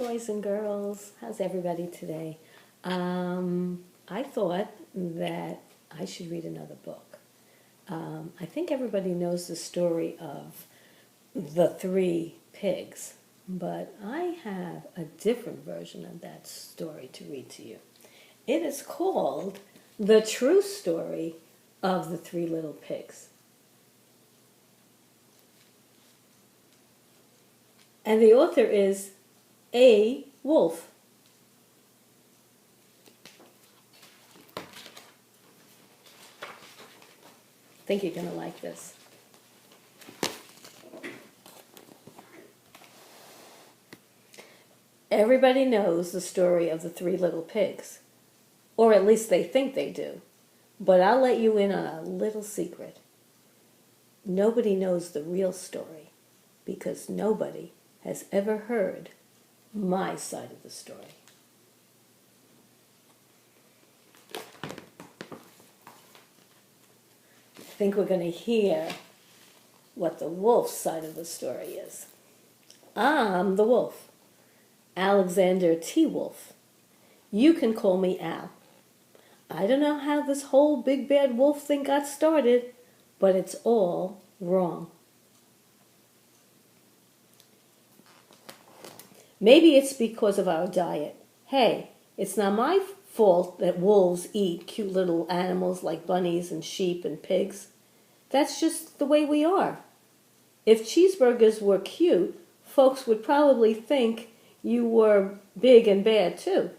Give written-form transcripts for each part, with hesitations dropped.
boys and girls. How's everybody today? I thought that I should read another book. I think everybody knows the story of the three pigs, but I have a different version of that story to read to you. It is called The True Story of the Three Little Pigs. And the author is A. Wolf. I think you're going to like this. Everybody knows the story of the Three Little Pigs, or at least they think they do. But I'll let you in on a little secret. Nobody knows the real story because nobody has ever heard my side of the story. I think we're going to hear what the wolf's side of the story is. I'm the wolf, Alexander T. Wolf. You can call me Al. I don't know how this whole big bad wolf thing got started, but it's all wrong. Maybe it's because of our diet. Hey, it's not my fault that wolves eat cute little animals like bunnies and sheep and pigs. That's just the way we are. If cheeseburgers were cute, folks would probably think you were big and bad too.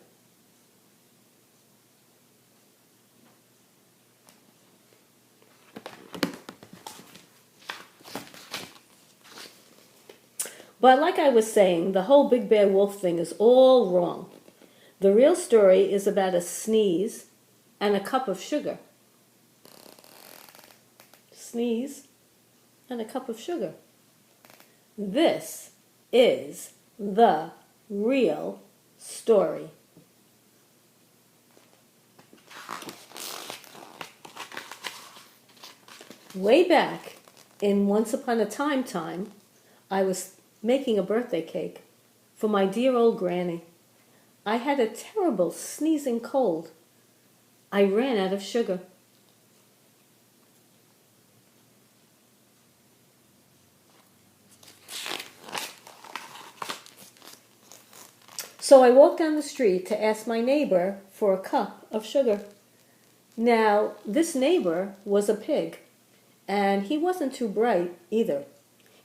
But like I was saying, the whole big bad wolf thing is all wrong. The real story is about a sneeze and a cup of sugar. Sneeze and a cup of sugar. This is the real story. Way back in Once Upon a Time, I was making a birthday cake for my dear old granny. I had a terrible sneezing cold. I ran out of sugar. So I walked down the street to ask my neighbor for a cup of sugar. Now, this neighbor was a pig, and he wasn't too bright either.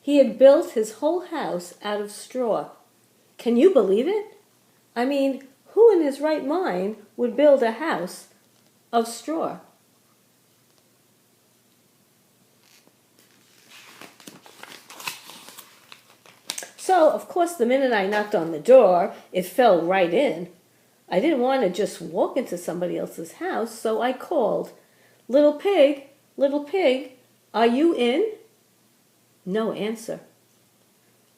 He had built his whole house out of straw. Can you believe it? I mean, who in his right mind would build a house of straw? So, of course, the minute I knocked on the door, it fell right in. I didn't want to just walk into somebody else's house, so I called, little pig, are you in?" No answer.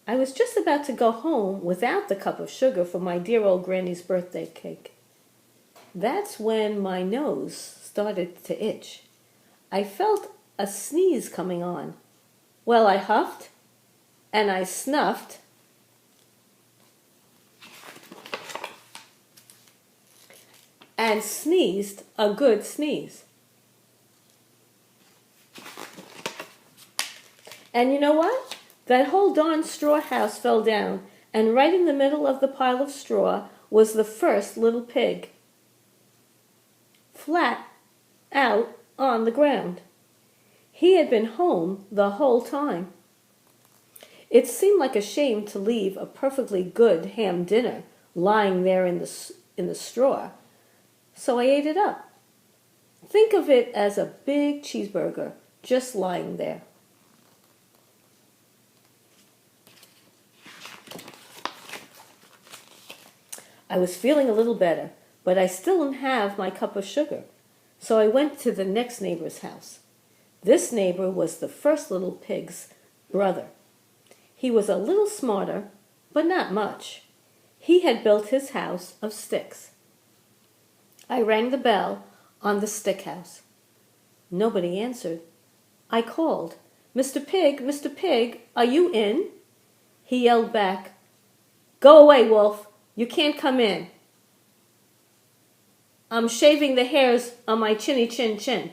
I was just about to go home without the cup of sugar for my dear old granny's birthday cake. That's when my nose started to itch. I felt a sneeze coming on. Well, I huffed and I snuffed and sneezed a good sneeze. And you know what? That whole darn straw house fell down, and right in the middle of the pile of straw was the first little pig, flat out on the ground. He had been home the whole time. It seemed like a shame to leave a perfectly good ham dinner lying there in the straw, so I ate it up. Think of it as a big cheeseburger just lying there. I was feeling a little better, but I still didn't have my cup of sugar, so I went to the next neighbor's house. This neighbor was the first little pig's brother. He was a little smarter, but not much. He had built his house of sticks. I rang the bell on the stick house. Nobody answered. I called, Mr. Pig, are you in?" He yelled back, "Go away, Wolf. You can't come in. I'm shaving the hairs on my chinny chin chin.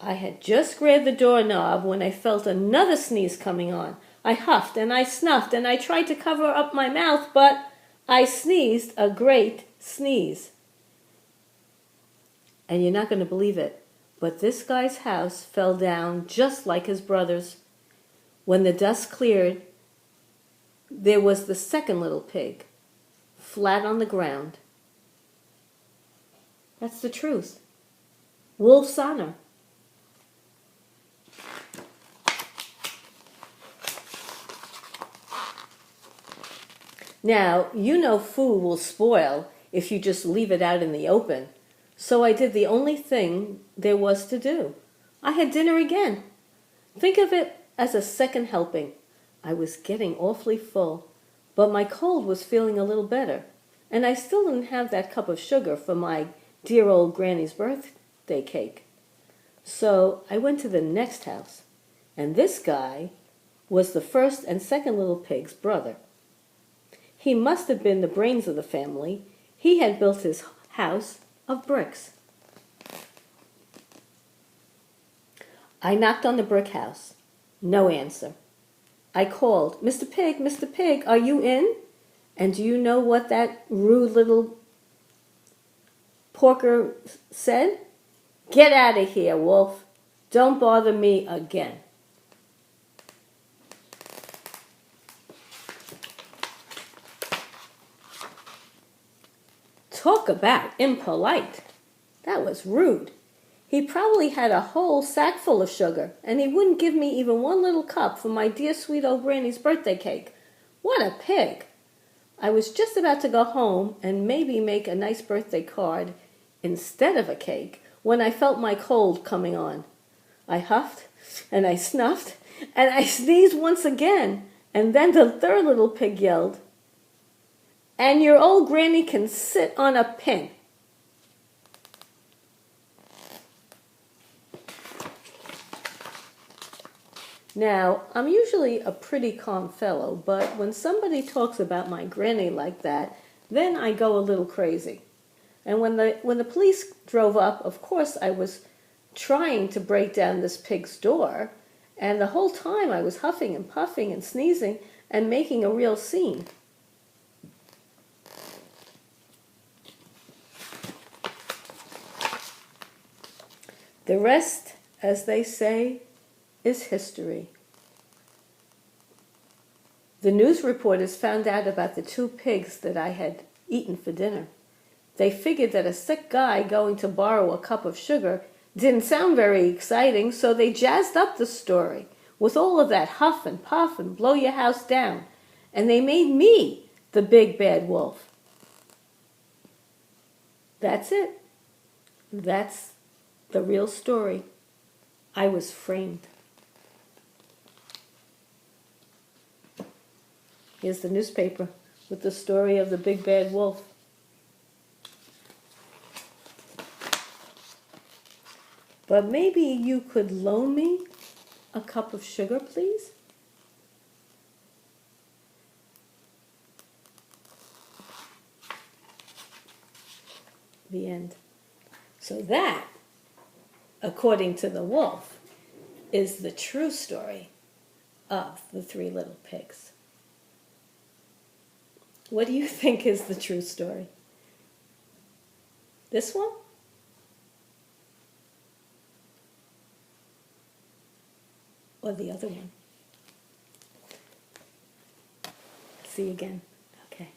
I had just grabbed the doorknob when I felt another sneeze coming on. I huffed and I snuffed and I tried to cover up my mouth, but I sneezed a great sneeze. And you're not going to believe it, but this guy's house fell down just like his brother's. When the dust cleared, there was the second little pig, flat on the ground. That's the truth. Wolf's honor. Now, you know food will spoil if you just leave it out in the open. So I did the only thing there was to do. I had dinner again. Think of it as a second helping. I was getting awfully full, but my cold was feeling a little better, and I still didn't have that cup of sugar for my dear old Granny's birthday cake. So I went to the next house, and this guy was the first and second little pig's brother. He must have been the brains of the family. He had built his house of bricks. I knocked on the brick house. No answer. I called, Mr. Pig, are you in? And do you know what that rude little porker said? Get out of here, Wolf. Don't bother me again. Talk about impolite. That was rude. He probably had a whole sack full of sugar, and he wouldn't give me even one little cup for my dear sweet old Granny's birthday cake. What a pig! I was just about to go home and maybe make a nice birthday card instead of a cake when I felt my cold coming on. I huffed, and I snuffed, and I sneezed once again, and then the third little pig yelled, "And your old Granny can sit on a pin." Now, I'm usually a pretty calm fellow, but when somebody talks about my granny like that, then I go a little crazy. And when the police drove up, of course I was trying to break down this pig's door, and the whole time I was huffing and puffing and sneezing and making a real scene. The rest, as they say, is history. The news reporters found out about the 2 pigs that I had eaten for dinner. They figured that a sick guy going to borrow a cup of sugar didn't sound very exciting, so they jazzed up the story with all of that huff and puff and blow your house down, and they made me the big bad wolf. That's it. That's the real story. I was framed. Here's the newspaper with the story of the big bad wolf. But maybe you could loan me a cup of sugar, please? The end. So that, according to the wolf, is the true story of the 3 little pigs. What do you think is the true story? This one? Or the other one? See you again. Okay.